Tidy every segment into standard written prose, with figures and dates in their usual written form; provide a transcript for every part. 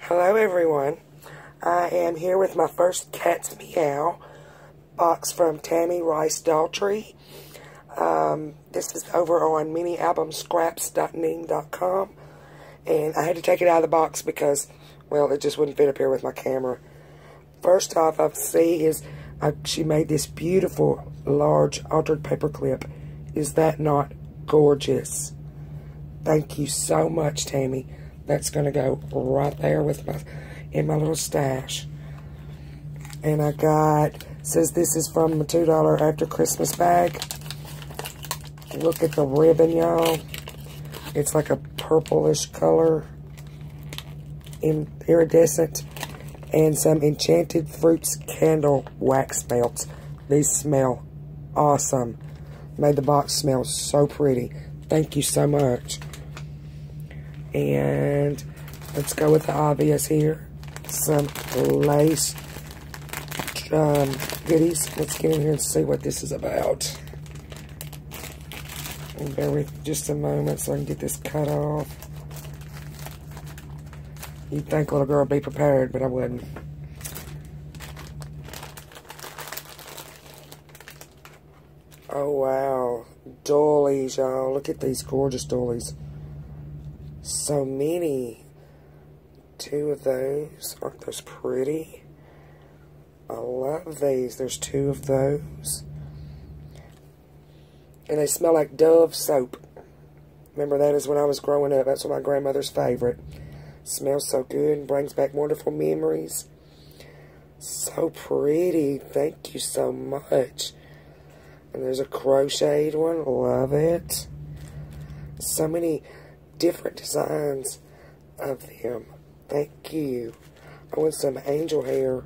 Hello everyone, I am here with my first Cat's Meow box from Tammy, Rice-Daughtry. This is over on minialbumscraps.ning.com, and I had to take it out of the box because, well, it just wouldn't fit up here with my camera. First off, I see is she made this beautiful large altered paper clip. Is that not gorgeous? Thank you so much, Tammy. That's going to go right there with in my little stash. And I got, says this is from the $2 After Christmas bag. Look at the ribbon, y'all. It's like a purplish color, iridescent, and some Enchanted Fruits candle wax melts. These smell awesome. Made the box smell so pretty. Thank you so much. And let's go with the obvious here. Some lace goodies. Let's get in here and see what this is about. And bear with me just a moment so I can get this cut off. You'd think, little girl, be prepared, but I wouldn't. Oh, wow. Dollies, y'all. Look at these gorgeous dollies. So many. 2 of those. Aren't those pretty? I love these. There's 2 of those. And they smell like Dove soap. Remember, that is when I was growing up. That's one of my grandmother's favorite. Smells so good and brings back wonderful memories. So pretty. Thank you so much. And there's a crocheted one. Love it. So many different designs of them. Thank you. I want some angel hair.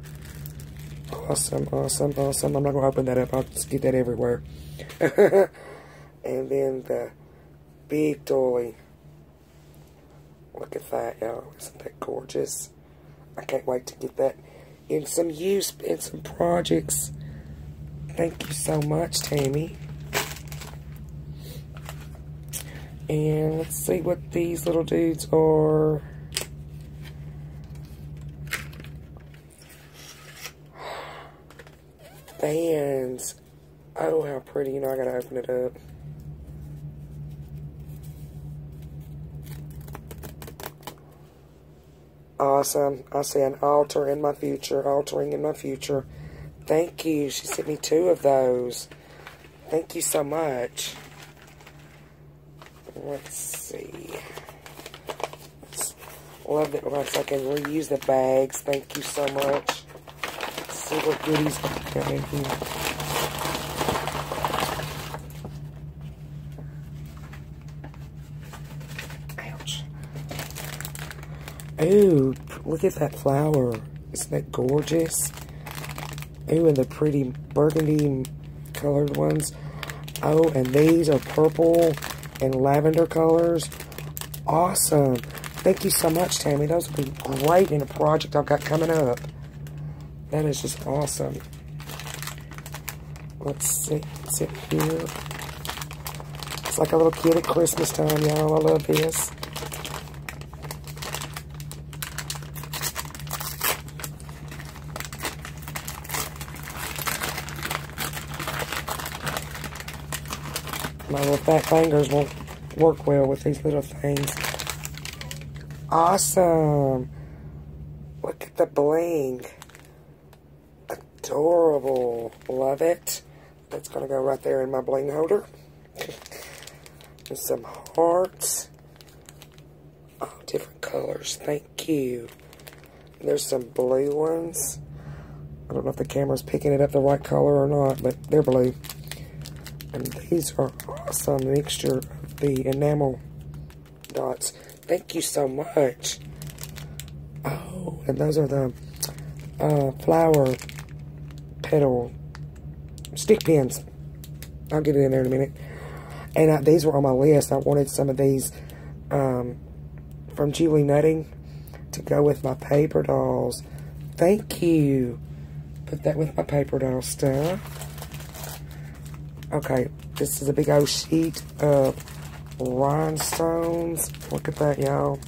Awesome, awesome, awesome. I'm not going to open that up. I'll just get that everywhere. And then the big dolly. Look at that, y'all. Isn't that gorgeous? I can't wait to get that in some use, in some projects. Thank you so much, Tammy. And let's see what these little dudes are. Fans. Oh, how pretty. You know, I gotta open it up. Awesome. I see an altar in my future. Altering in my future. Thank you. She sent me 2 of those. Thank you so much. Let's see. Love it once I can reuse the bags. Thank you so much. Let's see what goodies I got in here. Ouch. Ooh, look at that flower. Isn't that gorgeous? Ooh, and the pretty burgundy colored ones. Oh, and these are purple and lavender colors. Awesome. Thank you so much, Tammy. Those will be great in a project I've got coming up. That is just awesome. Let's see. Sit here. It's like a little kid at Christmas time, y'all. I love this. My little fat fingers won't work well with these little things. Awesome. Look at the bling. Adorable. Love it. That's going to go right there in my bling holder. And some hearts. Oh, different colors. Thank you. And there's some blue ones. I don't know if the camera's picking it up the right color or not, but they're blue. And these are awesome mixture of the enamel dots. Thank you so much. Oh, and those are the flower petal stick pins. I'll get it in there in a minute. And these were on my list. I wanted some of these from Julie Nutting to go with my paper dolls. Thank you. Put that with my paper doll stuff. Okay, this is a big old sheet of rhinestones. Look at that, y'all.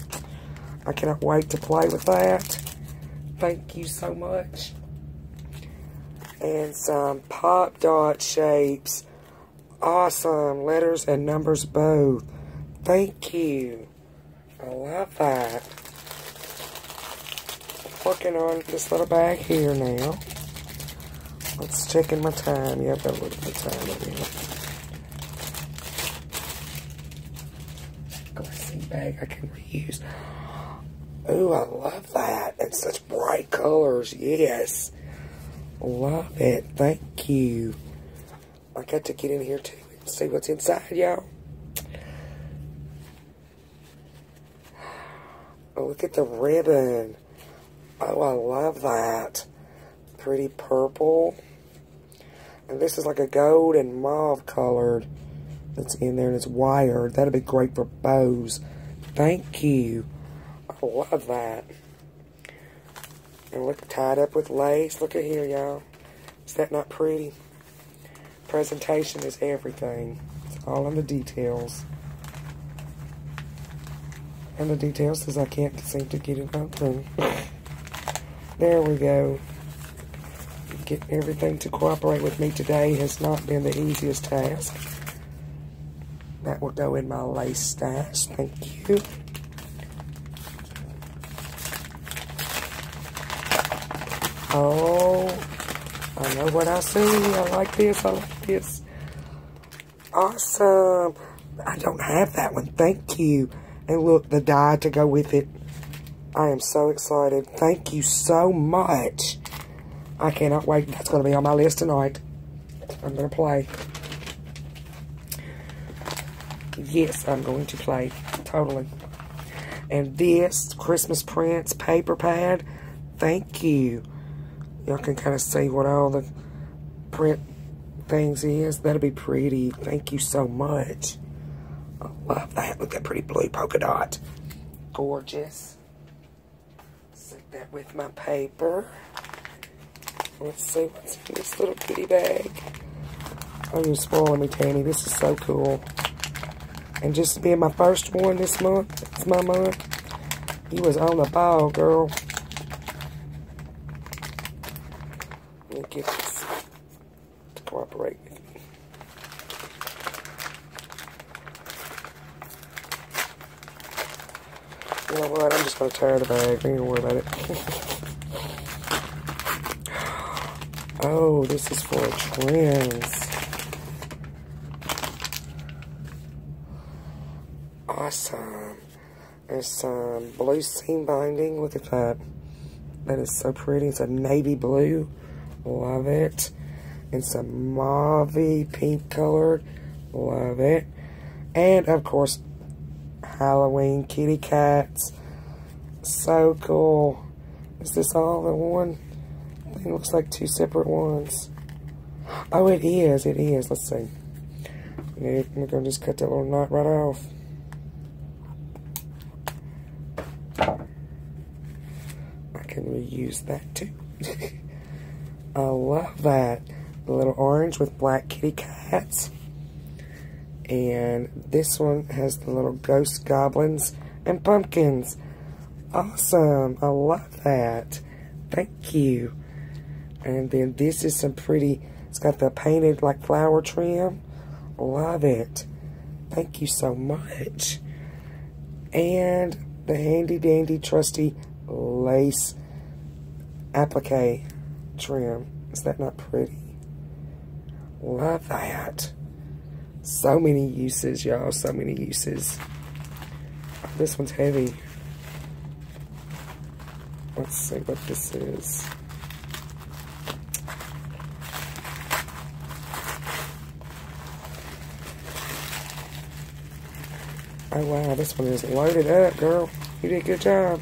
I cannot wait to play with that. Thank you so much. And some pop dot shapes. Awesome. Letters and numbers both. Thank you. I love that. Working on this little bag here now. Let's check in my time. Yeah, I've got a little bit of time over here. Glassy bag I can reuse. Ooh, I love that. It's such bright colors. Yes. Love it. Thank you. I got to get in here too and see what's inside, y'all. Oh, look at the ribbon. Oh, I love that. Pretty purple. And this is like a gold and mauve colored that's in there, and it's wired. That'd be great for bows. Thank you. I love that. And look, tied up with lace. Look at here, y'all. Is that not pretty? Presentation is everything. It's all in the details. And the details is I can't seem to get it open. There we go. Getting everything to cooperate with me today has not been the easiest task. That will go in my lace stash. Thank you. Oh, I know what I see. I like this. I like this. Awesome. I don't have that one. Thank you. And look, the die to go with it. I am so excited. Thank you so much. I cannot wait. That's going to be on my list tonight. I'm going to play. Yes, I'm going to play. Totally. And this Christmas Prince paper pad. Thank you. Y'all can kind of see what all the print things is. That'll be pretty. Thank you so much. I love that. Look at that pretty blue polka dot. Gorgeous. Stick that with my paper. Let's see what's in this little kitty bag. Oh, you're spoiling me, Tammy. This is so cool. And just being my first one this month, it's my month. You was on the ball, girl. Let me get this to cooperate with me. You know what? I'm just going to tear the bag. I ain't going to worry about it. Oh, this is for trends. Awesome. There's some blue seam binding. Look at that. That is so pretty. It's a navy blue. Love it. And some mauve pink colored. Love it. And, of course, Halloween kitty cats. So cool. Is this all in one? It looks like two separate ones. Oh, it is. It is. Let's see. We're going to just cut that little knot right off. I can reuse that too. I love that. The little orange with black kitty cats. And this one has the little ghost goblins and pumpkins. Awesome. I love that. Thank you. And then this is some pretty, it's got the painted like flower trim. Love it. Thank you so much. And the handy dandy trusty lace applique trim. Is that not pretty? Love that. So many uses, y'all. So many uses. This one's heavy. Let's see what this is. Oh wow, this one is loaded up, girl. You did a good job.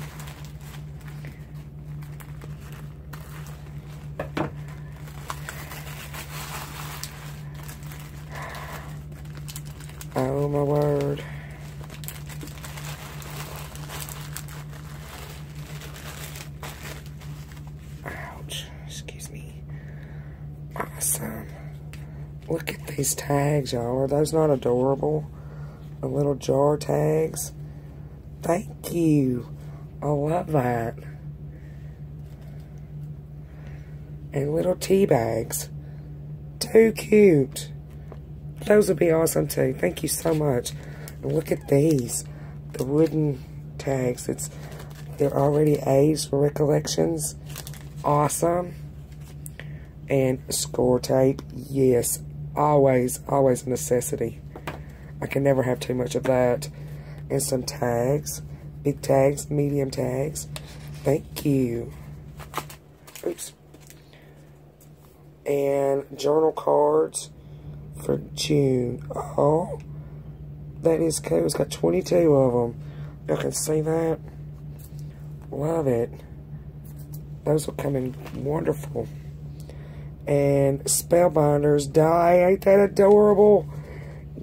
Oh my word. Ouch. Excuse me. Awesome. Look at these tags, y'all. Are those not adorable? The little jar tags. Thank you. I love that. And little tea bags. Too cute. Those would be awesome too. Thank you so much. And look at these. The wooden tags. They're already aged for recollections. Awesome. And score tape. Yes. Always a necessity. I can never have too much of that. And some tags. Big tags, medium tags. Thank you. Oops. And journal cards for June. Oh, that is cool. It's got 22 of them. Y'all can see that. Love it. Those will come in wonderful. And Spellbinders die. Ain't that adorable?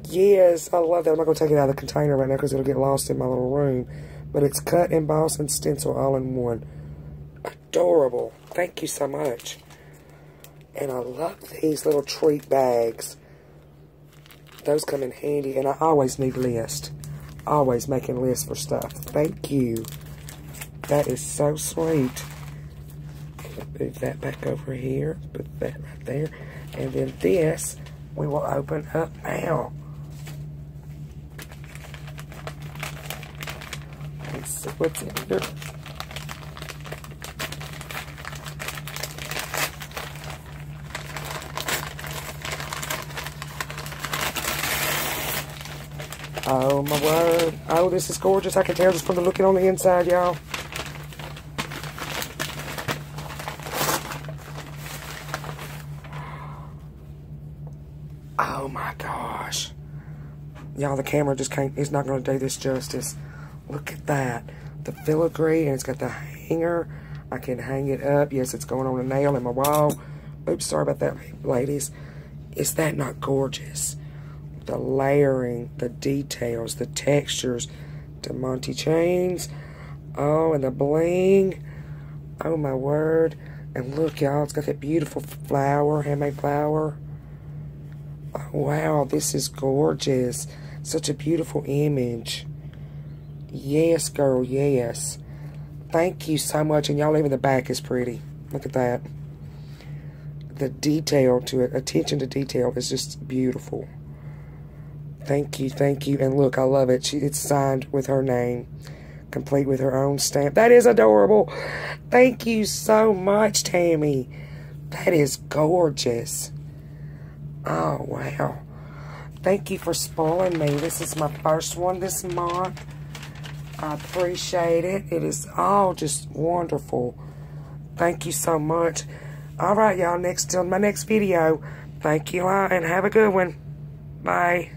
Yes, I love that. I'm not going to take it out of the container right now because it'll get lost in my little room. But it's cut, emboss, and stencil all in one. Adorable. Thank you so much. And I love these little treat bags. Those come in handy. And I always need lists. Always making lists for stuff. Thank you. That is so sweet. Move that back over here. Put that right there. And then this we will open up now. Let's see what's in here. Oh my word. Oh, this is gorgeous. I can tell just from the looking on the inside, y'all. Oh my gosh. Y'all, the camera just can't, it's not going to do this justice. Look at that. The filigree, and it's got the hanger. I can hang it up. Yes, it's going on a nail in my wall. Oops, sorry about that, ladies. Is that not gorgeous? The layering, the details, the textures, the Monty chains. Oh, and the bling. Oh my word. And look, y'all, it's got that beautiful flower, handmade flower. Oh, wow, this is gorgeous. Such a beautiful image. Yes, girl, yes. Thank you so much. And y'all, even the back is pretty. Look at that. The detail to it, attention to detail is just beautiful. Thank you, thank you. And look, I love it. It's signed with her name, complete with her own stamp. That is adorable. Thank you so much, Tammy. That is gorgeous. Oh, wow. Thank you for spoiling me. This is my first one this month. I appreciate it. It is all just wonderful. Thank you so much. All right, y'all. Till my next video. Thank you, and have a good one. Bye.